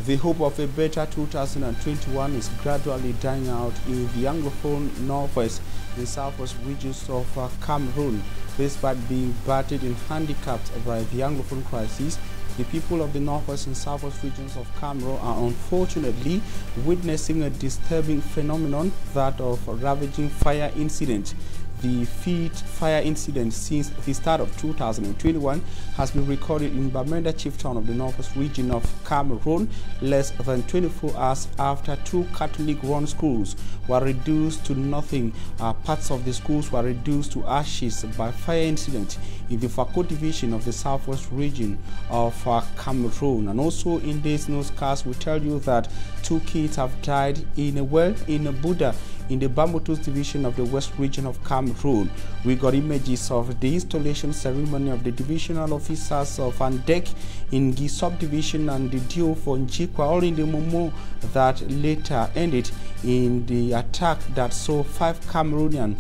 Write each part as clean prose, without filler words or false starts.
The hope of a better 2021 is gradually dying out in the Anglophone northwest and southwest regions of Cameroon. Despite being battered and handicapped by the Anglophone crisis, the people of the northwest and southwest regions of Cameroon are unfortunately witnessing a disturbing phenomenon, that of ravaging fire incident. The fifth fire incident since the start of 2021 has been recorded in Bamenda chieftain of the northwest region of Cameroon, less than 24 hours after two Catholic-run schools were reduced to nothing. Parts of the schools were reduced to ashes by fire incident in the Fcfa division of the southwest region of Cameroon. And also in this newscast, we tell you that two kids have died in a well in a Buddha in the Bambutus division of the west region of Cameroon. We got images of the installation ceremony of the divisional officers of Andek in the subdivision and the Dio for Njikwa, all in the Momo that later ended in the attack that saw 5 Cameroonians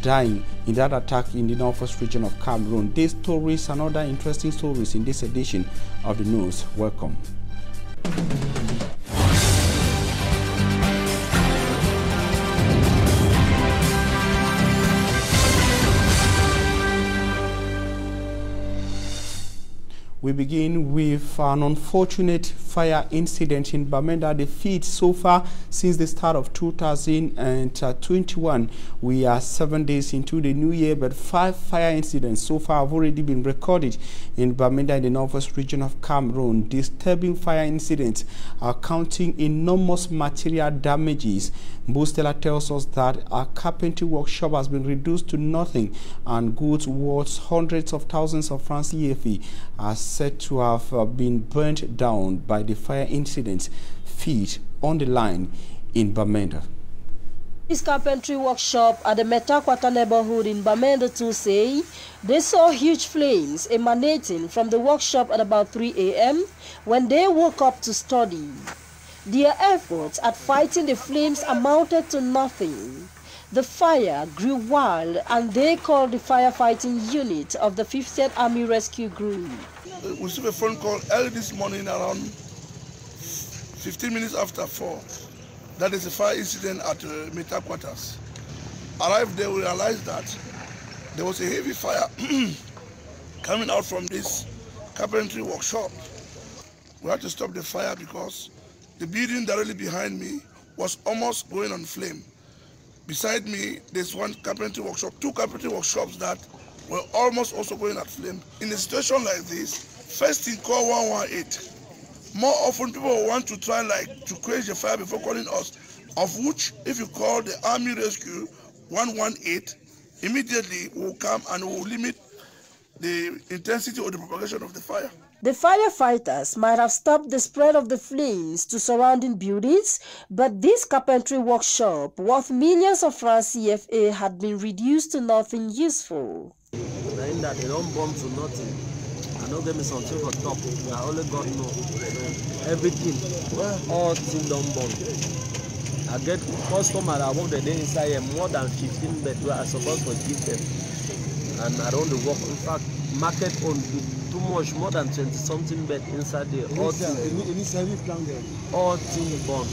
dying in that attack in the northwest region of Cameroon. These stories and other interesting stories in this edition of the news. Welcome. We begin with an unfortunate fire incident in Bamenda, the fifth so far since the start of 2021. We are 7 days into the new year, but 5 fire incidents so far have already been recorded in Bamenda in the northwest region of Cameroon. Disturbing fire incidents are counting enormous material damages. Bustela tells us that our carpentry workshop has been reduced to nothing and goods worth hundreds of thousands of francs CFA are said to have been burnt down by the fire incidents. Feet on the line in Bamenda. This carpentry workshop at the Metakwata neighborhood in Bamenda too say they saw huge flames emanating from the workshop at about 3 a.m. when they woke up to study. Their efforts at fighting the flames amounted to nothing. The fire grew wild and they called the firefighting unit of the 50th Army Rescue Group. We received a phone call early this morning around 15 minutes after 4. That is a fire incident at Metaquarters. Arrived there, we realized that there was a heavy fire coming out from this carpentry workshop. We had to stop the fire because the building directly behind me was almost going on flame. Beside me, there's one carpentry workshop, 2 carpentry workshops that were almost also going at flame. In a situation like this, first thing call 118. More often people want to try to quench the fire before calling us, of which if you call the Army Rescue 118, immediately we'll come and we'll limit the intensity or the propagation of the fire. The firefighters might have stopped the spread of the flames to surrounding buildings, but this carpentry workshop, worth millions of francs CFA, had been reduced to nothing useful. Knowing that they don't bomb to nothing, I know them is something for top. We are only God know. Everything, all things don't bomb. I get customers that work the day inside here, more than 15 beds where I supposed to give them. And around the work, in fact, market on too much, more than 20-something beds inside there. All things bomb.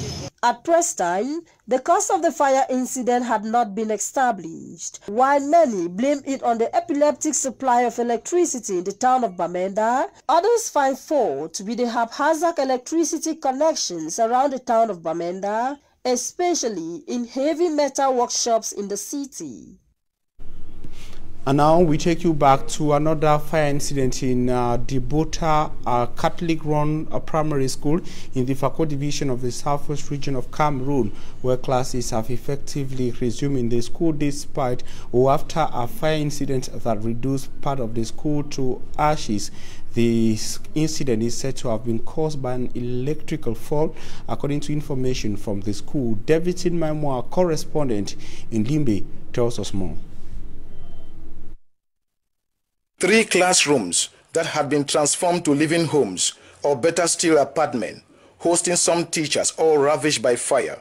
At press time, the cause of the fire incident had not been established. While many blame it on the epileptic supply of electricity in the town of Bamenda, others find fault with the haphazard electricity connections around the town of Bamenda, especially in heavy metal workshops in the city. And now we take you back to another fire incident in Dibota, a Catholic-run primary school in the Fcfa division of the southwest region of Cameroon, where classes have effectively resumed in the school despite or after a fire incident that reduced part of the school to ashes. This incident is said to have been caused by an electrical fault, according to information from the school. David Maimoa, correspondent in Limbe, tells us more. 3 classrooms that had been transformed to living homes, or better still apartments, hosting some teachers, all ravaged by fire.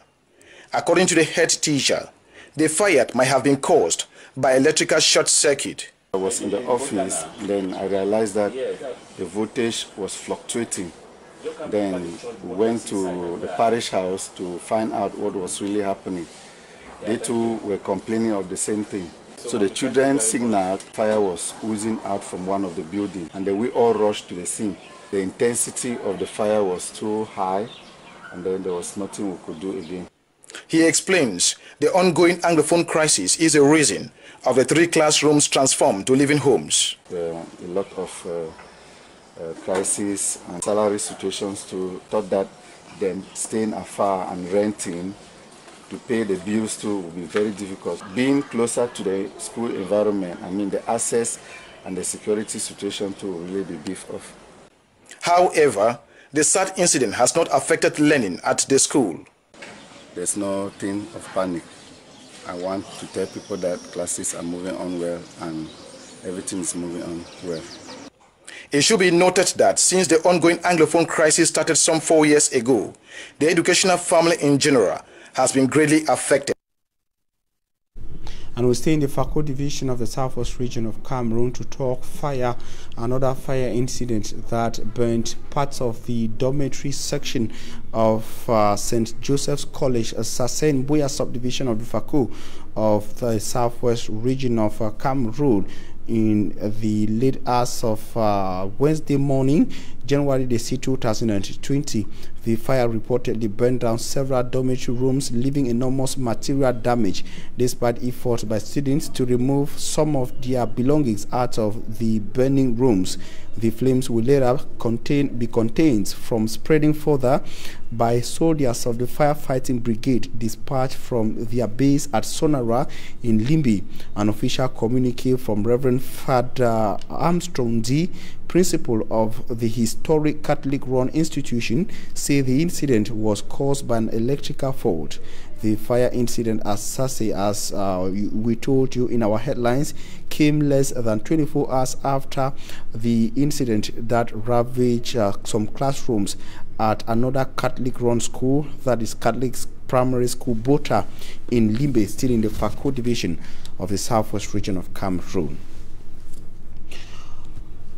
According to the head teacher, the fire might have been caused by electrical short circuit. I was in the office, then I realized that the voltage was fluctuating Then we went to the parish house to find out what was really happening. They too were complaining of the same thing. So the children signaled fire was oozing out from one of the buildings, and then we all rushed to the scene. The intensity of the fire was too high, and then there was nothing we could do again. He explains the ongoing Anglophone crisis is a reason of the 3 classrooms transformed to living homes. A lot of crisis and salary situations to thought that them staying afar and renting to pay the bills too will be very difficult. Being closer to the school environment, I mean the access and the security situation too will really be beefed off. However, the sad incident has not affected learning at the school. There's nothing of panic. I want to tell people that classes are moving on well and everything is moving on well. It should be noted that since the ongoing Anglophone crisis started some 4 years ago, the educational family in general has been greatly affected. And we stay in the Fako division of the southwest region of Cameroon to talk fire, another fire incident that burnt parts of the dormitory section of St. Joseph's College, Sassen Boya subdivision of the Fako of the southwest region of Cameroon in the late hours of Wednesday morning, January the 6th, 2020. The fire reportedly burned down several dormitory rooms, leaving enormous material damage, despite efforts by students to remove some of their belongings out of the burning rooms. The flames will later be contained from spreading further by soldiers of the firefighting brigade dispatched from their base at Sonara in Limbi. An official communique from Reverend Father Armstrong D, principal of the historic Catholic-run institution, say the incident was caused by an electrical fault. The fire incident, as we told you in our headlines, came less than 24 hours after the incident that ravaged some classrooms at another Catholic-run school, that is Catholic Primary School Bota in Limbe, still in the Fako division of the southwest region of Cameroon.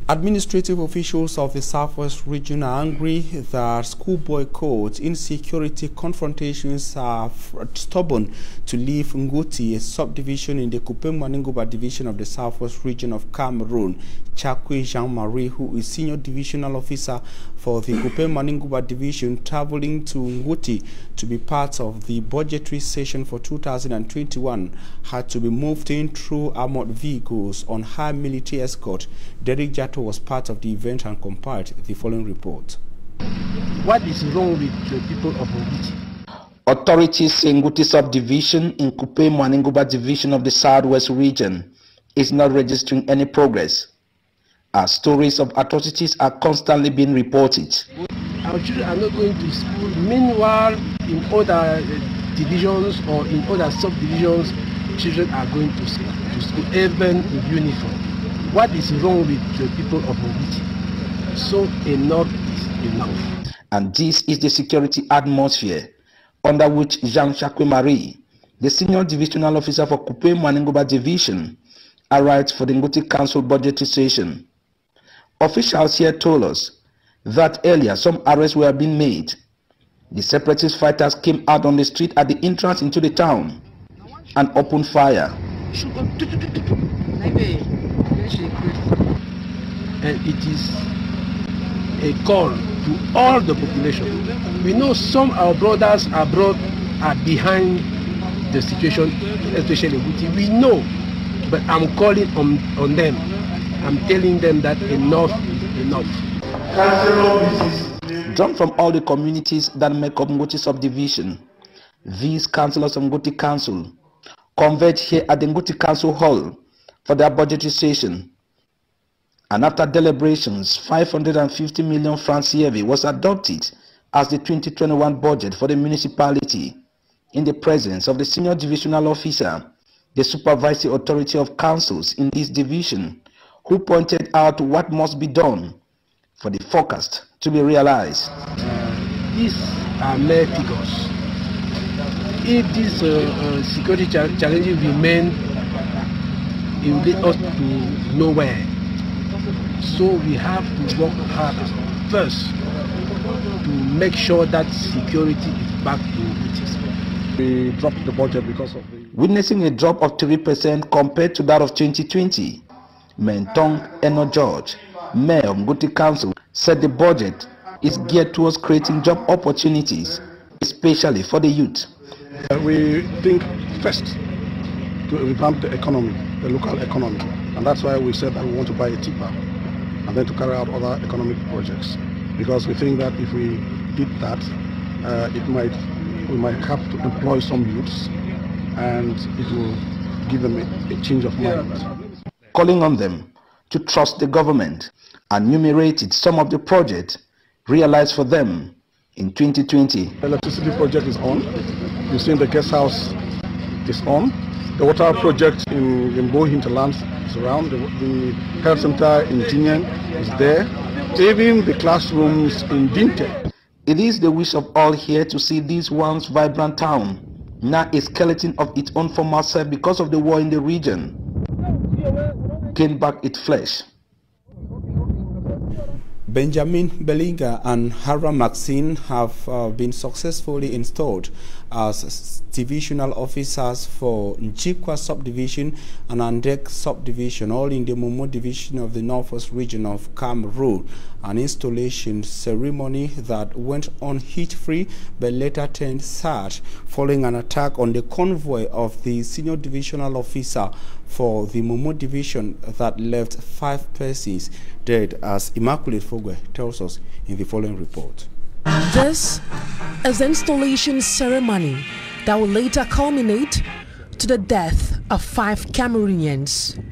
Administrative officials of the southwest region are angry that school boycotts, insecurity, confrontations are stubborn to leave Ngoti, a subdivision in the Kupem-Maningoba division of the southwest region of Cameroon. Chakwe Jean-Marie, who is senior divisional officer for the Kupem-Maningoba division, traveling to Ngoti to be part of the budgetary session for 2021, had to be moved in through armored vehicles on high military escort. Derek Jato was part of the event and compiled the following report. What is wrong with the people of Ngoti? Authorities say Ngoti subdivision in Kupem-Maningoba division of the southwest region is not registering any progress, as stories of atrocities are constantly being reported. Our children are not going to school. Meanwhile, in other divisions or in other subdivisions, children are going to school, even in uniform. What is wrong with the people of Ngoti? So enough is enough. And this is the security atmosphere under which Jean-Jacques Marie, the senior divisional officer for Kupem-Maningoba division, arrived for the Ngoti Council budgetary session. Officials here told us that earlier some arrests were being made. The separatist fighters came out on the street at the entrance into the town and opened fire. And it is a call to all the population. We know some of our brothers abroad are behind the situation, especially Ngoti. We know, but I'm calling on them. I'm telling them that enough is enough. Drawn from all the communities that make up Ngoti subdivision, these councillors of Ngoti Council converged here at the Ngoti Council Hall for their budgetary session. And after deliberations, 550 million francs CFA was adopted as the 2021 budget for the municipality in the presence of the senior divisional officer, the supervisory authority of councils in this division, who pointed out what must be done for the forecast to be realized. These are mere figures. If these security challenges remain, it will lead us to nowhere. So we have to work harder. First, to make sure that security is back to it is. We dropped the budget because of the... Witnessing a drop of 3% compared to that of 2020, Mentong Eno George, Mayor of Ngoti Council, said the budget is geared towards creating job opportunities, especially for the youth. We think first to revamp the economy, the local economy, and that's why we said that we want to buy a tipper and then to carry out other economic projects, because we think that if we did that, we might have to employ some youths and it will give them a change of mind. Calling on them to trust the government and enumerated some of the projects realized for them in 2020. The electricity project is on. You've seen the guest house is on. The water project in Limbo hinterlands is around. The health center in Jinyan is there. Even the classrooms in Dinte. It is the wish of all here to see this once vibrant town now a skeleton of its own former self because of the war in the region gain back its flesh. Benjamin Belinga and Hara Maxine have been successfully installed as divisional officers for Njikwa subdivision and Andek subdivision, all in the Momo division of the Northwest region of Cameroon. An installation ceremony that went on heat-free but later turned sad following an attack on the convoy of the senior divisional officer for the Momo division that left 5 persons dead, as Immaculate Fogwe tells us in the following report. This is the installation ceremony that will later culminate to the death of 5 Cameroonians.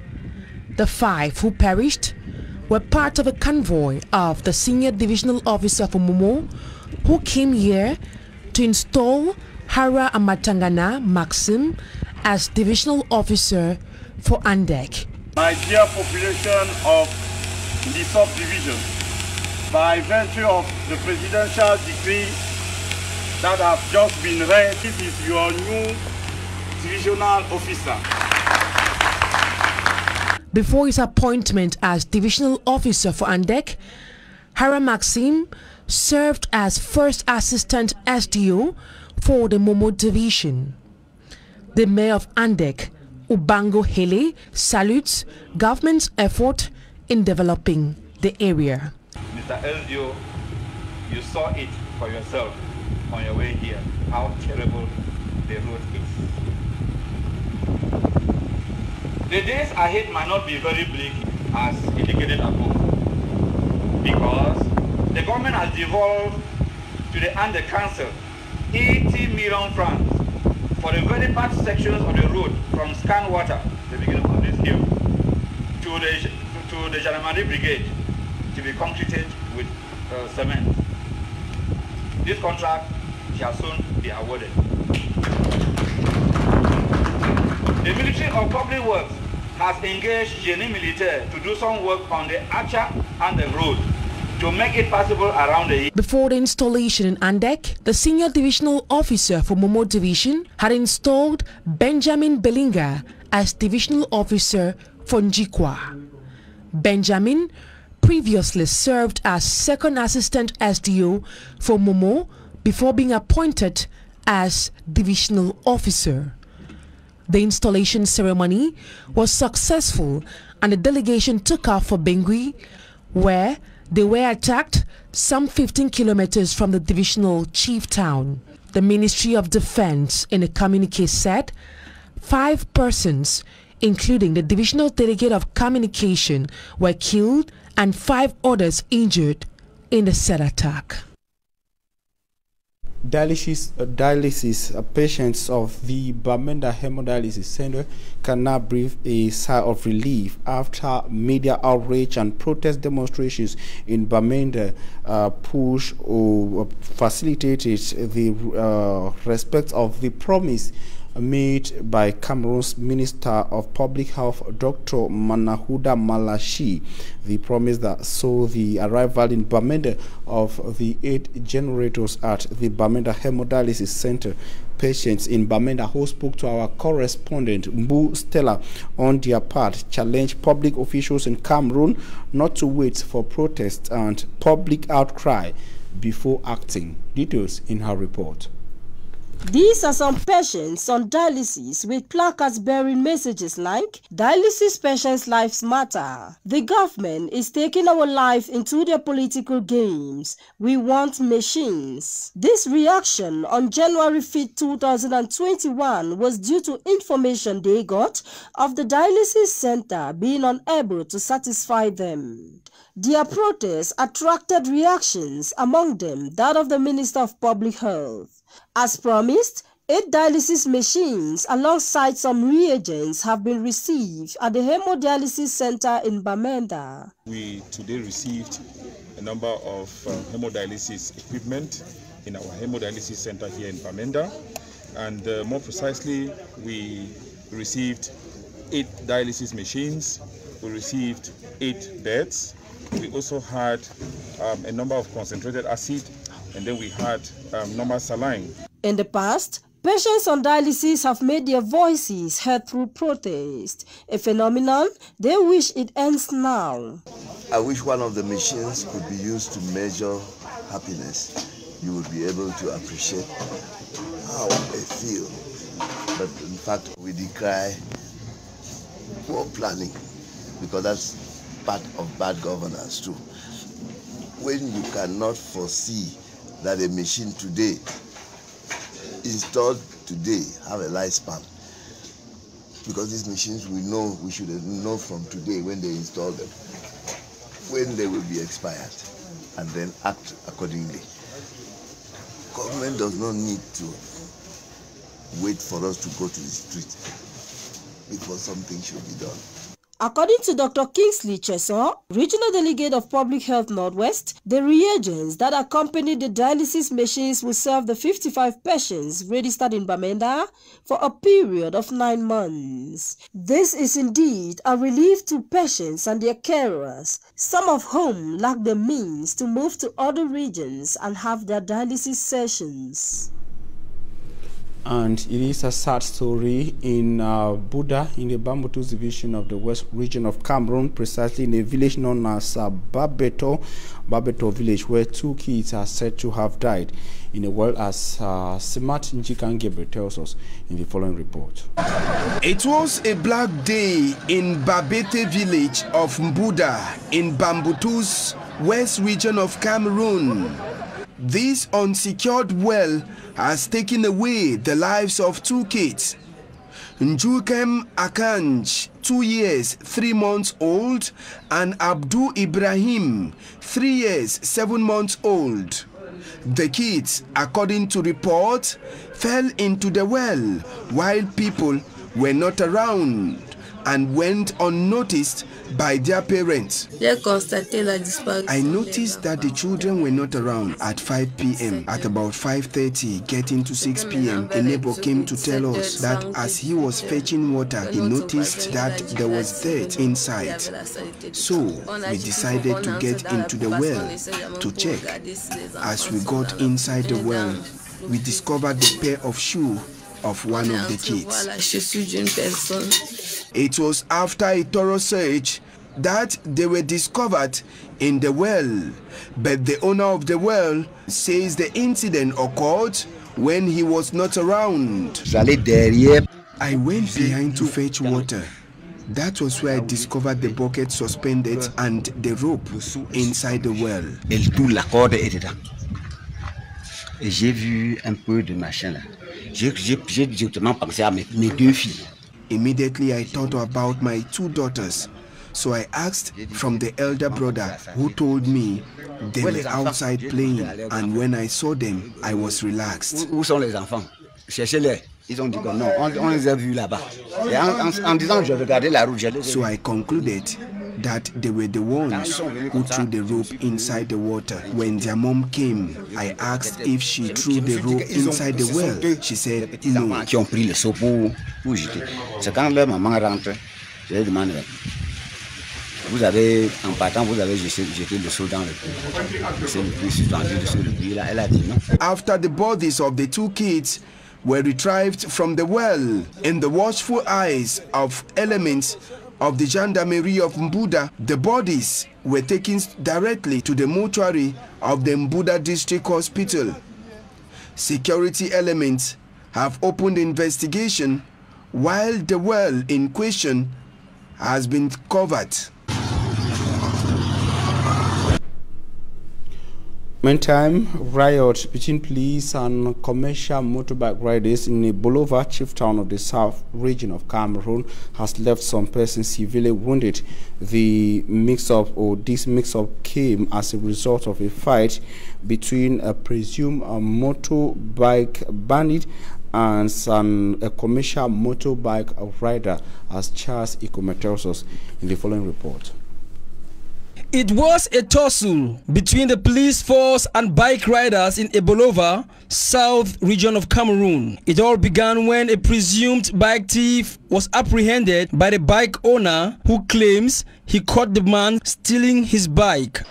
The 5 who perished were part of a convoy of the senior divisional officer for Momo, who came here to install Hara Amatangana Maxim as divisional officer for Andek. My dear population of the subdivision, by virtue of the presidential decree that has just been read, this is your new divisional officer. Before his appointment as divisional officer for Andek, Hara Maxim served as first assistant SDO for the Momo division. The mayor of Andek, Ubango Hele, salutes government's effort in developing the area. Mr. SDO, you saw it for yourself on your way here, how terrible the road is. The days ahead might not be very bleak as indicated above, because the government has devolved to the Andek Council 80 million francs for the very bad sections of the road from Scanwater, the beginning of this hill, to the Janamari Brigade to be concreted with cement. This contract shall soon be awarded. The Ministry of Public Works has engaged Génie Militaire to do some work on the Acha and the road to make it possible around the year. Before the installation in Andek, the senior divisional officer for Momo division had installed Benjamin Belinga as divisional officer for Njikwa. Benjamin previously served as second assistant SDO for Momo before being appointed as divisional officer. The installation ceremony was successful and the delegation took off for Bengui, where they were attacked some 15 kilometers from the divisional chief town. The Ministry of Defense in a communique said 5 persons, including the divisional delegate of communication, were killed and 5 others injured in the said attack. Dialysis patients of the Bamenda Hemodialysis Center can now breathe a sigh of relief after media outrage and protest demonstrations in Bamenda push or facilitated the respect of the promise made by Cameroon's Minister of Public Health, Dr. Manahuda Malashi. The promise that saw the arrival in Bamenda of the 8 generators at the Bamenda Hemodialysis Center. Patients in Bamenda who spoke to our correspondent Mbu Stella on their part challenged public officials in Cameroon not to wait for protests and public outcry before acting. Details in her report. These are some patients on dialysis with placards bearing messages like, "Dialysis patients' lives matter. The government is taking our life into their political games. We want machines." This reaction on January 5, 2021 was due to information they got of the dialysis center being unable to satisfy them. Their protests attracted reactions, among them that of the Minister of Public Health. As promised, 8 dialysis machines alongside some reagents have been received at the hemodialysis center in Bamenda. We today received a number of hemodialysis equipment in our hemodialysis center here in Bamenda, and more precisely, we received 8 dialysis machines, we received 8 beds, we also had a number of concentrated acid, and then we had normal saline. In the past, patients on dialysis have made their voices heard through protest, a phenomenon they wish it ends now. I wish one of the machines could be used to measure happiness. You would be able to appreciate how they feel. But in fact, we decry poor planning, because that's part of bad governance too. When you cannot foresee that a machine today, installed today, have a lifespan, because these machines we should know from today when they install them, when they will be expired, and then act accordingly. Government does not need to wait for us to go to the street before something should be done. According to Dr. Kingsley Cheso, Regional Delegate of Public Health Northwest, the reagents that accompany the dialysis machines will serve the 55 patients registered in Bamenda for a period of 9 months. This is indeed a relief to patients and their carers, some of whom lack the means to move to other regions and have their dialysis sessions. And it is a sad story in Buda, in the Bambutus division of the West region of Cameroon, precisely in a village known as Babeto village, where 2 kids are said to have died in a well, as Simat Njikangebre tells us in the following report. It was a black day in Babete village of Mbuda in Bambutus, West region of Cameroon. This unsecured well has taken away the lives of 2 kids. Njukem Akanj, 2 years, 3 months old, and Abdul Ibrahim, 3 years, 7 months old. The kids, according to reports, fell into the well while people were not around and went unnoticed by their parents. I noticed that the children were not around at 5 p.m. At about 5:30, getting to 6 p.m., a neighbor came to tell us that as he was fetching water, he noticed that there was dirt inside. So we decided to get into the well to check. As we got inside the well, we discovered the pair of shoes of one of the kids. It was after a thorough search that they were discovered in the well, but the owner of the well says the incident occurred when he was not around. I went behind to fetch water. That was where I discovered the bucket suspended and the rope inside the well. J'ai vu un peu de machin là. J'ai directement pensé à mes 2 filles. Immediately I thought about my 2 daughters. So I asked from the elder brother, who told me they were outside playing, and when I saw them, I was relaxed. Où sont les enfants? Cherchez-les. Ils ont dit que non, on les a vus là-bas. Et en disant je regardais la route, so I concluded that they were the ones who threw the rope inside the water. When their mom came, I asked if she threw the rope inside the well. She said no. Qui ont pris le seau pour jeter. C'est quand leur maman rentre, je lui demande, vous avez, en partant, vous avez jeté le seau dans le puits. C'est le puits suspendu dessus le puits. Elle a dit non. After the bodies of the 2 kids were retrieved from the well, in the watchful eyes of elements of the Gendarmerie of Mbuda, the bodies were taken directly to the mortuary of the Mbuda District Hospital. Security elements have opened investigation while the well in question has been covered. Meantime, riot between police and commercial motorbike riders in a Bolova chief town of the south region of Cameroon has left some persons severely wounded. This mix-up came as a result of a fight between a presumed motorbike bandit and a commercial motorbike rider, as Charles Kmer tells us in the following report. It was a tussle between the police force and bike riders in Ebolova, south region of Cameroon. It all began when a presumed bike thief was apprehended by the bike owner who claims he caught the man stealing his bike.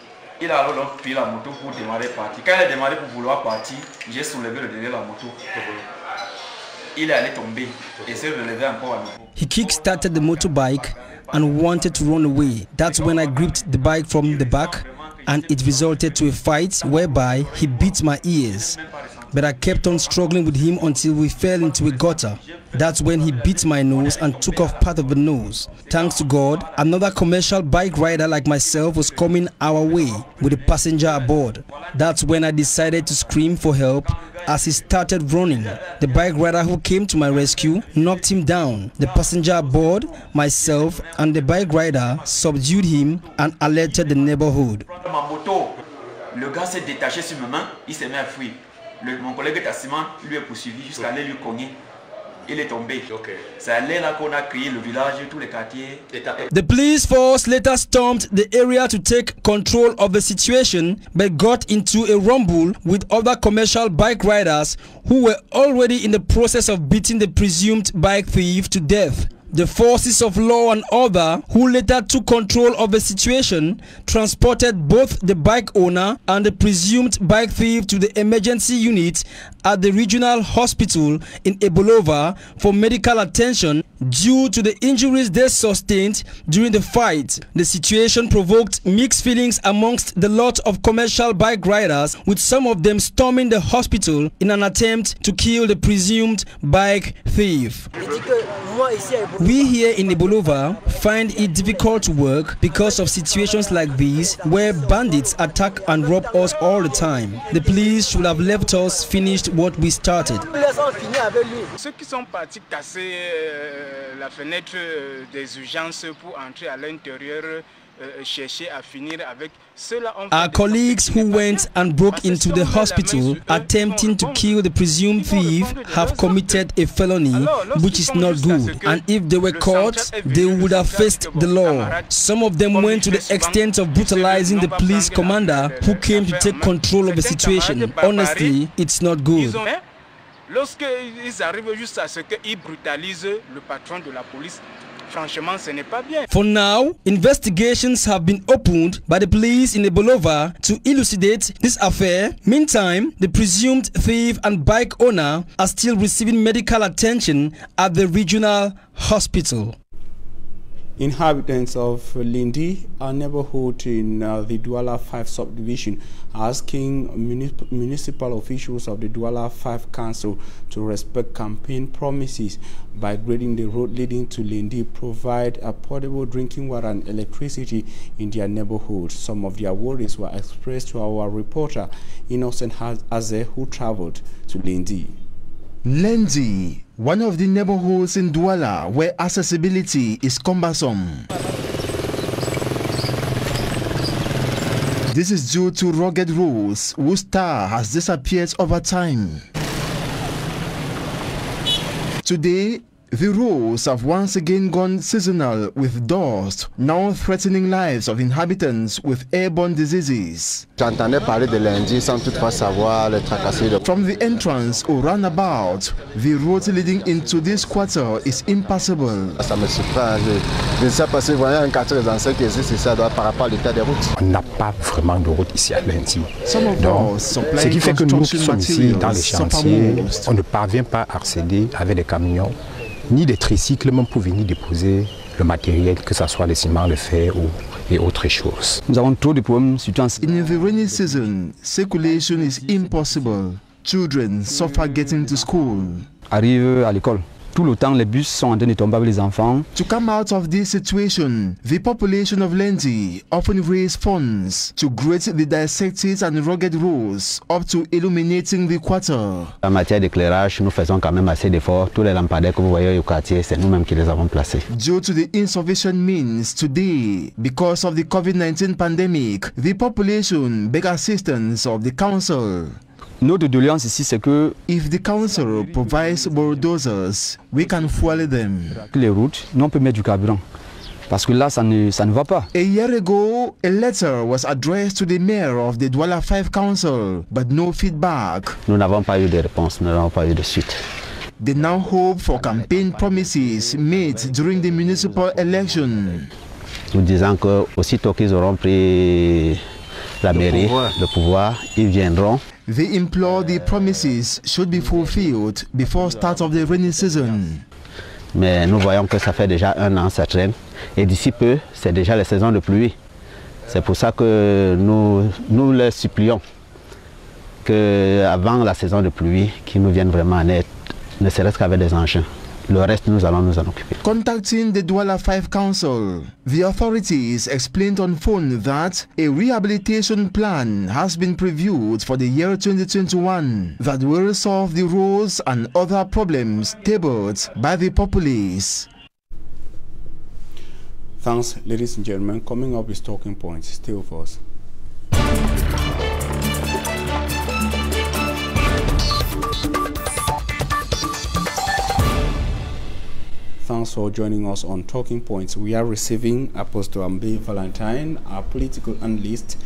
Il a alors pris la moto pour démarrer partir. Quand il a démarré pour vouloir partir, j'ai soulevé le derrière de la moto. Il est allé tomber et s'est relevé encore à nouveau. He kick-started the motorbike and wanted to run away. That's when I gripped the bike from the back and it resulted to a fight whereby he beat my ears. But I kept on struggling with him until we fell into a gutter. That's when he beat my nose and took off part of the nose. Thanks to God, another commercial bike rider like myself was coming our way with a passenger aboard. That's when I decided to scream for help as he started running. The bike rider who came to my rescue knocked him down. The passenger aboard, myself, and the bike rider subdued him and alerted the neighborhood. Ma moto, le gars s'est détaché sur ma main, il s'est mis à fuir. Mon collègue Tassiman lui a poursuivi jusqu'à aller lui cogner. Il est tombé. C'est à là qu'on a crié le village, tous les quartiers. The police force later stormed the area to take control of the situation, but got into a rumble with other commercial bike riders who were already in the process of beating the presumed bike thief to death. The forces of law and order, who later took control of the situation, transported both the bike owner and the presumed bike thief to the emergency unit at the regional hospital in Ebolova for medical attention due to the injuries they sustained during the fight. The situation provoked mixed feelings amongst the lot of commercial bike riders, with some of them storming the hospital in an attempt to kill the presumed bike thief. We here in Ebolova find it difficult to work because of situations like these where bandits attack and rob us all the time. The police should have left us finished what we started. Ceux qui sont partis casser la fenêtre des urgences pour entrer à l'intérieur chercher à finir avec cela. Our colleagues who went and broke into the hospital attempting to kill the presumed thief have committed a felony, which is not good, and if they were caught, they would have faced the law. Some of them went to the extent of brutalizing the police commander who came to take control of the situation. Honestly, it's not good. Lorsqu'ils arrivent juste à ce qu'ils brutalisent le patron de la police, franchement, ce n'est pas bien. For now, investigations have been opened by the police in Ebolova to elucidate this affair. Meantime, the presumed thief and bike owner are still receiving medical attention at the regional hospital. Inhabitants of Lindi, a neighborhood in the Douala 5 subdivision, are asking municipal officials of the Douala 5 Council to respect campaign promises by grading the road leading to Lindi, provide affordable drinking water and electricity in their neighborhood. Some of their worries were expressed to our reporter, Innocent Aze, who traveled to Lindi. Lindi, one of the neighborhoods in Douala where accessibility is cumbersome. This is due to rugged roads whose tar has disappeared over time. Today, the roads have once again gone seasonal with dust, now threatening lives of inhabitants with airborne diseases. J'entendais parler de Lindi sans toutefois savoir le tracasser. From the entrance or roundabout, the road leading into this quarter is impassable. Ça me surprend. Je ne sais pas si vous voyez un quartier résidentiel qui existe ici par rapport à l'état des routes. On n'a pas vraiment de route ici à Lindi. Donc, ce qui fait que nous qui sommes ici dans les chantiers, on ne parvient pas à accéder avec des camions ni des tricycles même pour venir déposer le matériel, que ce soit le ciment, le fer et autres choses. Nous avons trop de problèmes, surtout en... In the rainy season, circulation is impossible. Children suffer getting to school. Arrive à l'école. Tout le temps, les bus sont en train de tomber avec les enfants. To come out of this situation, the population of Lendi often raise funds to grade the dissected and rugged roads up to illuminating the quarter. En matière d'éclairage, nous faisons quand même assez d'efforts. Tous les lampadaires que vous voyez au quartier, c'est nous-mêmes qui les avons placés. Due to the insufficient means today, because of the COVID-19 pandemic, the population beg assistance of the council. Notre doléance ici, c'est que if the council provides bulldozers, we can fuel them. Les routes, nous on peut mettre du carburant. Parce que là, ça ne va pas. A year ago, a letter was addressed to the mayor of the Douala 5 council, but no feedback. Nous n'avons pas eu de réponse, nous n'avons pas eu de suite. They now hope for campaign promises made during the municipal election. Nous disons que aussitôt qu'ils auront pris la mairie, le pouvoir, ils viendront. They implore the promises should be fulfilled before start of the rainy season. Mais nous voyons que ça fait déjà 1 an, ça traîne. Et d'ici peu, c'est déjà la saison de pluie. C'est pour ça que nous les supplions qu'avant la saison de pluie, qu'ils nous viennent vraiment en aide, ne serait-ce qu'avec des engins. Le reste, nous allons nous en occuper. Contacting the Douala 5 Council, the authorities explained on phone that a rehabilitation plan has been previewed for the year 2021 that will resolve the roads and other problems tabled by the populace. Thanks, ladies and gentlemen. Coming up is Talking Points. Stay with us. Thanks for joining us on Talking Points. We are receiving Apostle Ambe Valentine, our political analyst,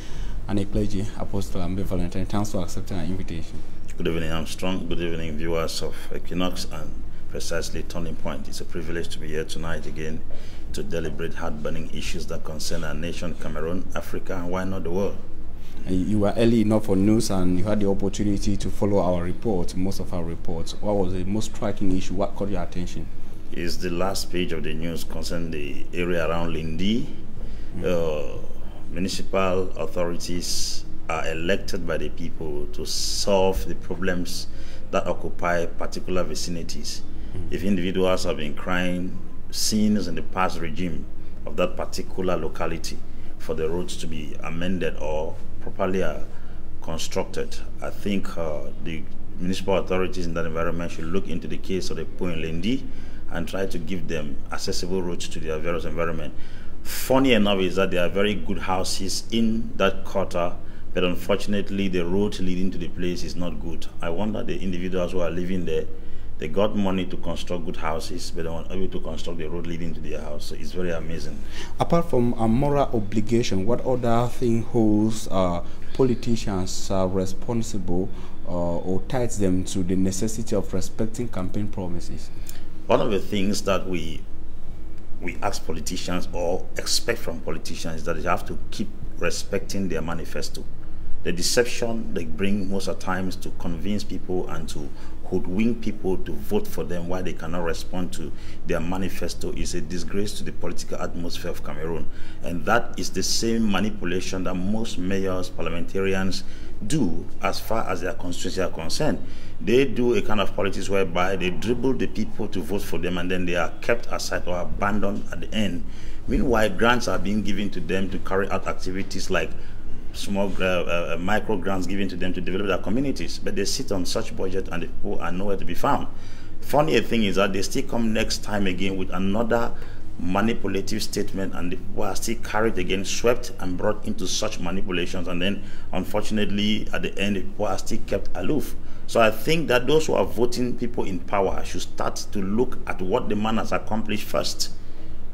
and a clergy, Apostle Ambe Valentine. Thanks for accepting our invitation. Good evening, Armstrong. Good evening, viewers of Equinoxe and precisely Turning Point. It's a privilege to be here tonight again to deliberate heart-burning issues that concern our nation, Cameroon, Africa, and why not the world. You were early enough for news and you had the opportunity to follow our reports, most of our reports. What was the most striking issue? What caught your attention? Is the last page of the news concerning the area around Lindi. Municipal authorities are elected by the people to solve the problems that occupy particular vicinities. If individuals have been crying sins in the past regime of that particular locality for the roads to be amended or properly constructed, I think the municipal authorities in that environment should look into the case of the poor in Lindi and try to give them accessible routes to their various environment. Funny enough is that there are very good houses in that quarter, but unfortunately the road leading to the place is not good. I wonder the individuals who are living there, they got money to construct good houses, but they weren't able to construct the road leading to their house. So it's very amazing. Apart from a moral obligation, what other thing holds politicians responsible or ties them to the necessity of respecting campaign promises? One of the things that we ask politicians or expect from politicians is that they have to keep respecting their manifesto. The deception they bring most of the times to convince people and to hoodwink people to vote for them while they cannot respond to their manifesto is a disgrace to the political atmosphere of Cameroon. And that is the same manipulation that most mayors, parliamentarians do as far as their constituency are concerned. They do a kind of politics whereby they dribble the people to vote for them and then they are kept aside or abandoned at the end. Meanwhile, grants are being given to them to carry out activities like small micro grants given to them to develop their communities, but they sit on such budget and the people are nowhere to be found. Funny thing is that they still come next time again with another manipulative statement and the people are still carried again, swept and brought into such manipulations, and then unfortunately at the end the people are still kept aloof. So I think that those who are voting people in power should start to look at what the man has accomplished first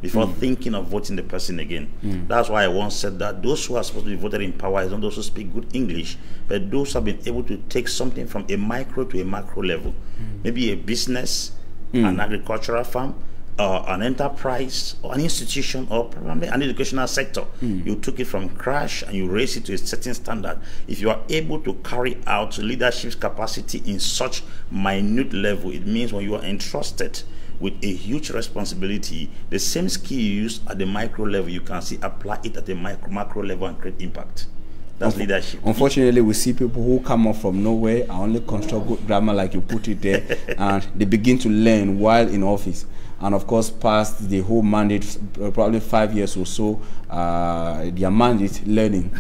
before thinking of voting the person again. That's why I once said that those who are supposed to be voted in power is not those who speak good English, but those who have been able to take something from a micro to a macro level. Maybe a business, an agricultural farm, an enterprise, or an institution, or probably an educational sector. You took it from crash and you raised it to a certain standard. If you are able to carry out leadership capacity in such minute level, it means when you are entrusted with a huge responsibility. The same skill you use at the micro level, you can see apply it at the macro level and create impact. That's leadership. Unfortunately, we see people who come up from nowhere and only construct good grammar like you put it there, and they begin to learn while in office. And of course, past the whole mandate, probably 5 years or so, their mandate learning.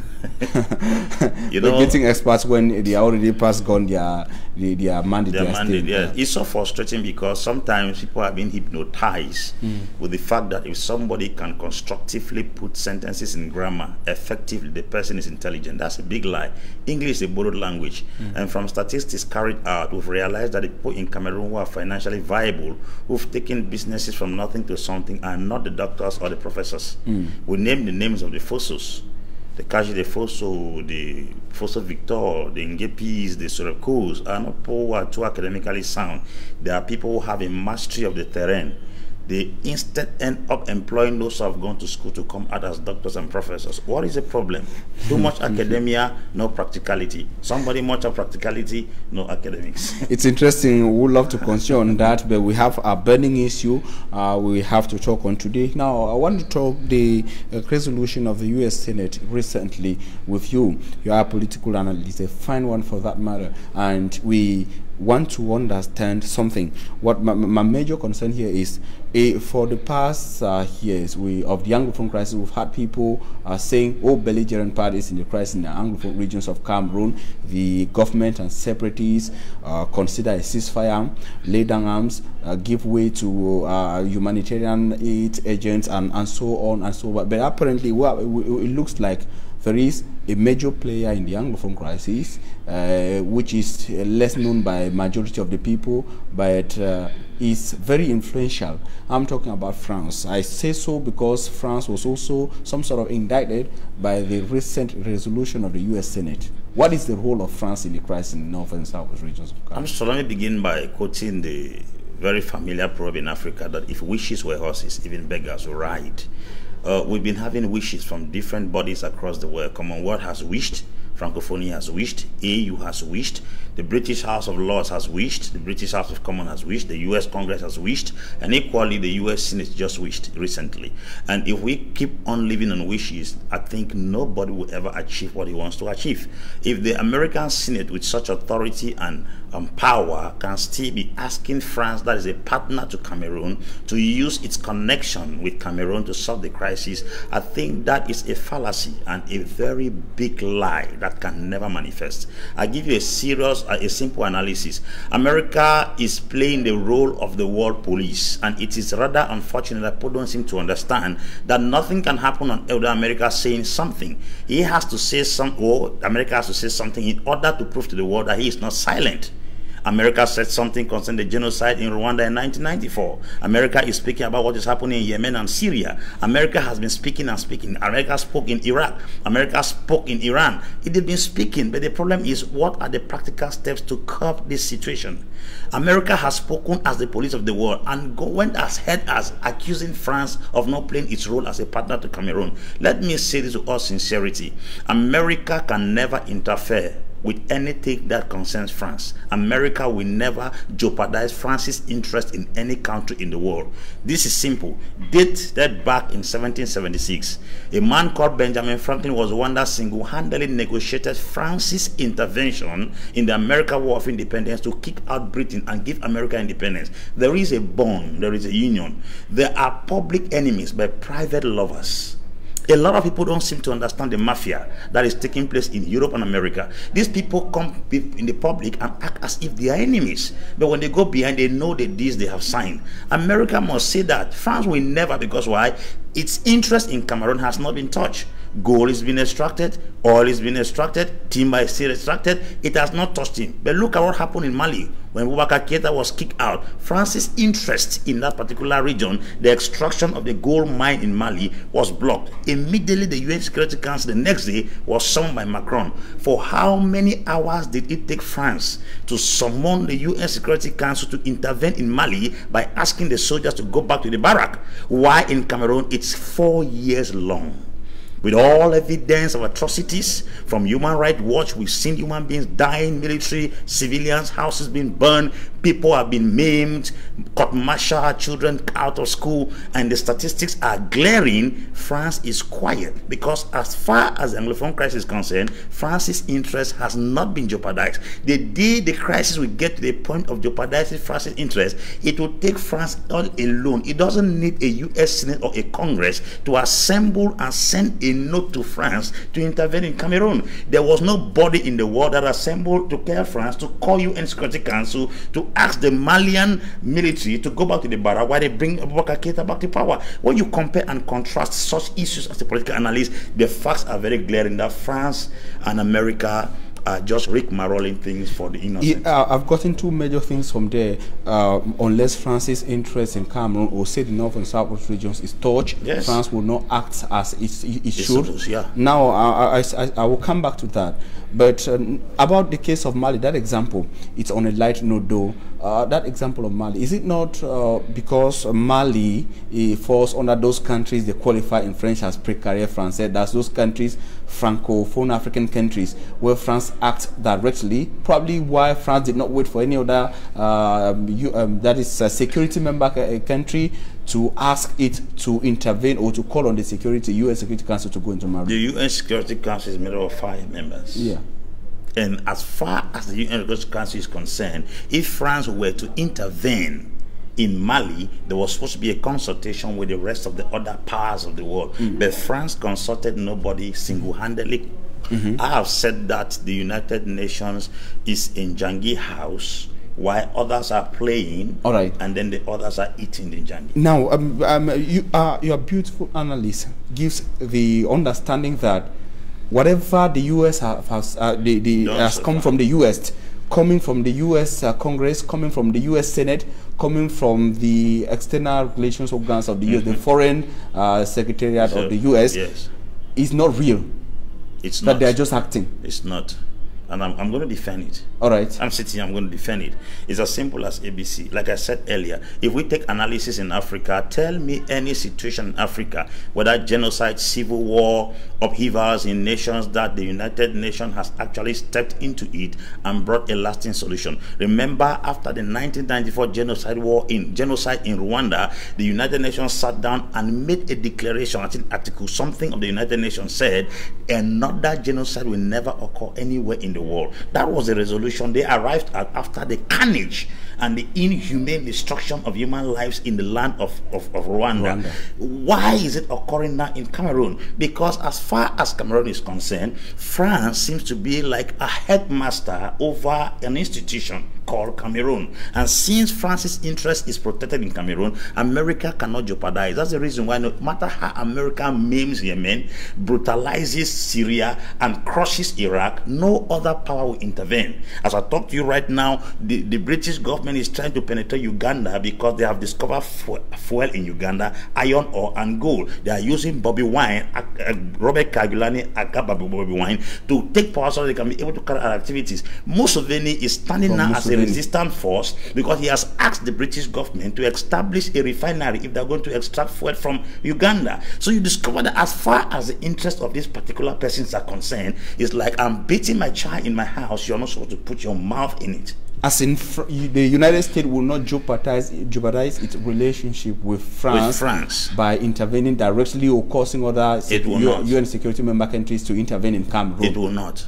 You They're know, getting experts when they are already past gone their mandate. Their mandate, yeah. It's so frustrating because sometimes people have been hypnotized with the fact that if somebody can constructively put sentences in grammar effectively, the person is intelligent. That's a big lie. English is a borrowed language. And from statistics carried out, we've realized that the people in Cameroon who are financially viable, who've taken businesses from nothing to something, are not the doctors or the professors. We name the names of the Fosos. The Kaji de Foso, the Foso Victor, the Ngepis, the Sorekos are not people who are too academically sound. They are people who have a mastery of the terrain. They instead end up employing those who have gone to school to come out as doctors and professors. What is the problem? Too much academia, no practicality. Somebody much of practicality, no academics. It's interesting. We would love to continue on that, but we have a burning issue we have to talk on today. Now, I want to talk the resolution of the U.S. Senate recently with you. You are a political analyst, a fine one for that matter, and we want to understand something. What my major concern here is, for the past years of the Anglophone crisis, we've had people saying, oh, belligerent parties in the crisis in the Anglophone regions of Cameroon, the government and separatists consider a ceasefire, lay down arms, give way to humanitarian aid agents, and so on and so on. But apparently, it looks like there is a major player in the Anglophone crisis, which is less known by majority of the people, but is very influential. I'm talking about France. I say so because France was also some sort of indicted by the recent resolution of the U.S. Senate. What is the role of France in the crisis in the north and south regions of Cameroon? So let me begin by quoting the very familiar proverb in Africa that if wishes were horses, even beggars would ride. We've been having wishes from different bodies across the world. Commonwealth has wished, Francophonie has wished, AU has wished, the British House of Lords has wished, the British House of Commons has wished, the US Congress has wished, and equally the US Senate just wished recently. And if we keep on living on wishes, I think nobody will ever achieve what he wants to achieve. If the American Senate with such authority and power can still be asking France, that is a partner to Cameroon, to use its connection with Cameroon to solve the crisis, I think that is a fallacy and a very big lie that can never manifest. I give you a simple analysis. America is playing the role of the world police, and it is rather unfortunate that people don't seem to understand that nothing can happen on Elder America saying something. He has to say something, or America has to say something in order to prove to the world that he is not silent. America said something concerning the genocide in Rwanda in 1994. America is speaking about what is happening in Yemen and Syria. America has been speaking and speaking. America spoke in Iraq. America spoke in Iran. It has been speaking, but the problem is, what are the practical steps to curb this situation? America has spoken as the police of the world and went as ahead as accusing France of not playing its role as a partner to Cameroon. Let me say this with all sincerity. America can never interfere with anything that concerns France. America will never jeopardize France's interest in any country in the world. This is simple. Date that back in 1776. A man called Benjamin Franklin was the one that single-handedly negotiated France's intervention in the American War of Independence to kick out Britain and give America independence. There is a bond, there is a union. There are public enemies but private lovers. A lot of people don't seem to understand the mafia that is taking place in Europe and America. These people come in the public and act as if they are enemies. But when they go behind, they know the deals they have signed. America must say that. France will never, because why? Its interest in Cameroon has not been touched. Gold is being extracted, oil is being extracted, timber is still extracted. It has not touched him. But look at what happened in Mali. When Boubacar Keita was kicked out, France's interest in that particular region, the extraction of the gold mine in Mali, was blocked. Immediately, the UN Security Council the next day was summoned by Macron. For how many hours did it take France to summon the UN Security Council to intervene in Mali by asking the soldiers to go back to the barrack? Why in Cameroon, it's 4 years long. With all evidence of atrocities from Human Rights Watch, we've seen human beings dying, military, civilians, houses being burned, People have been maimed, court-martial, children out of school, and the statistics are glaring. France is quiet because as far as the Anglophone crisis is concerned, France's interest has not been jeopardized. The day the crisis will get to the point of jeopardizing France's interest, it will take France all alone. It doesn't need a U.S. Senate or a Congress to assemble and send a note to France to intervene in Cameroon. There was nobody in the world that assembled to tell France to call UN Security Council to ask the Malian military to go back to the barrack while they bring Abubakar Keita back to power. When you compare and contrast such issues as a political analyst, the facts are very glaring that France and America are just rigmaroling things for the innocent. I've gotten two major things from there. Unless France's interest in Cameroon or say the north and south regions is touched, yes, France will not act as it should. Yeah. Now, I will come back to that. But about the case of Mali, that example, it's on a light note though. That example of Mali, is it not because Mali falls under those countries they qualify in French as précaire français? That's those countries, Francophone African countries, where France acts directly, probably why France did not wait for any other that is a security member country to ask it to intervene or to call on the UN Security Council to go into Mali. The UN Security Council is made up of 5 members. Yeah. And as far as the UN Security Council is concerned, if France were to intervene in Mali, there was supposed to be a consultation with the rest of the other powers of the world. But France consulted nobody single-handedly. I have said that the United Nations is in Jangi House while others are playing, and then the others are eating the jangi. Now, your beautiful analysis gives the understanding that whatever the U.S. has come from the U.S., coming from the U.S. Congress, coming from the U.S. Senate, coming from the external relations organs of the U.S., the Foreign Secretariat of the U.S., is not real. It's not. That they are just acting. It's not. And I'm going to defend it. All right. I'm sitting here, I'm going to defend it. It's as simple as ABC. Like I said earlier, if we take analysis in Africa, tell me any situation in Africa, whether genocide, civil war, upheavals in nations, that the United Nations has actually stepped into it and brought a lasting solution. Remember, after the 1994 genocide in Rwanda, the United Nations sat down and made a declaration. I think Article something of the United Nations said, another genocide will never occur anywhere in the world. That was the resolution they arrived at after the carnage and the inhumane destruction of human lives in the land of Rwanda. Why is it occurring now in Cameroon? Because as far as Cameroon is concerned, France seems to be like a headmaster over an institution called Cameroon. And since France's interest is protected in Cameroon, America cannot jeopardize. That's the reason why no matter how America maims Yemen, brutalizes Syria, and crushes Iraq, no other power will intervene. As I talk to you right now, the British government is trying to penetrate Uganda because they have discovered fuel in Uganda, iron ore and gold. They are using Bobby Wine, Robert Kagulani, Bobby Wine, to take power so they can be able to carry out activities. Mussolini is standing now as a resistant force because he has asked the British government to establish a refinery if they're going to extract fuel from Uganda. So you discover that as far as the interest of these particular persons are concerned, it's like I'm beating my child in my house, you're not supposed to put your mouth in it. As in, the United States will not jeopardize its relationship with France by intervening directly or causing other UN security member countries to intervene in Cameroon. It will not.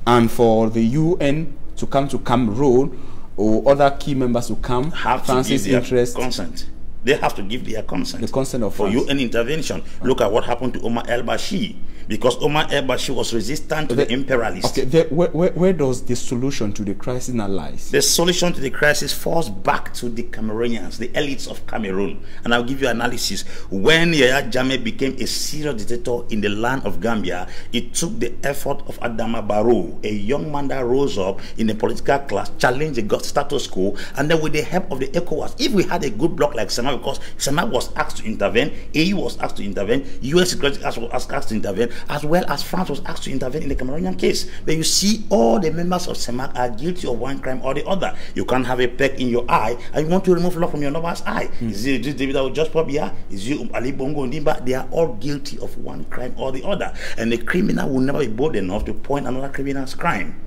And for the UN to come to Cameroon or other key members to come, France's interest. Consent. They have to give their consent. The consent of for UN intervention. Look at what happened to Omar el-Bashir. Because Omar el-Bashir was resistant to the imperialists. Okay, where does the solution to the crisis now lies? The solution to the crisis falls back to the Cameroonians, the elites of Cameroon. And I'll give you analysis. When Yahya Jammeh became a serious dictator in the land of Gambia, it took the effort of Adama Barrow, a young man that rose up in the political class, challenged the status quo, and then with the help of the ECOWAS, if we had a good bloc like Sema, because Sema was asked to intervene, AU was asked to intervene, US Security was asked to intervene, as well as France was asked to intervene in the Cameroonian case. But you see, all the members of CEMAC are guilty of one crime or the other. You can't have a peck in your eye and you want to remove love from your neighbor's eye. Is it David Just Pobia? Is it Ali Bongo Ndimba? They are all guilty of one crime or the other. And the criminal will never be bold enough to point another criminal's crime.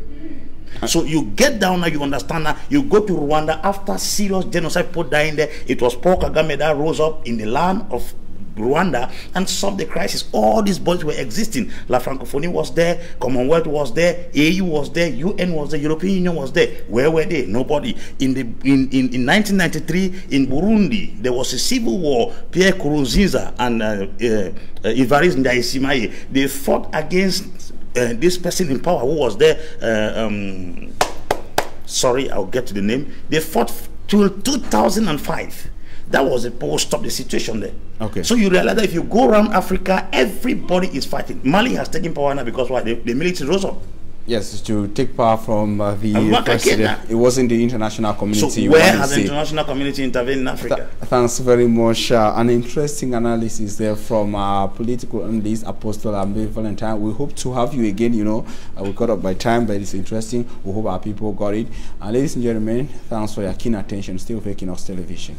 So you get down now, you understand now. You go to Rwanda after serious genocide, people dying there. It was Paul Kagame that rose up in the land of Rwanda and solved the crisis. All these bodies were existing. La Francophonie was there, Commonwealth was there, AU was there, UN was there, European Union was there. Where were they? Nobody. In 1993 in Burundi, there was a civil war. Pierre Nkurunziza and Evariste Ndayishimiye, they fought against this person in power who was there. Sorry, I'll get to the name. They fought till 2005. That was the power stop the situation there. Okay. So you realize that if you go around Africa, everybody is fighting. Mali has taken power now because why? The military rose up. Yes, to take power from the president. It wasn't the international community. So where has the international community intervened in Africa? Thanks very much. An interesting analysis there from political analyst Apostle Ambe Valentine. We hope to have you again. You know, we got up by time, but it's interesting. We hope our people got it. Ladies and gentlemen, thanks for your keen attention. Still with Equinoxe Television.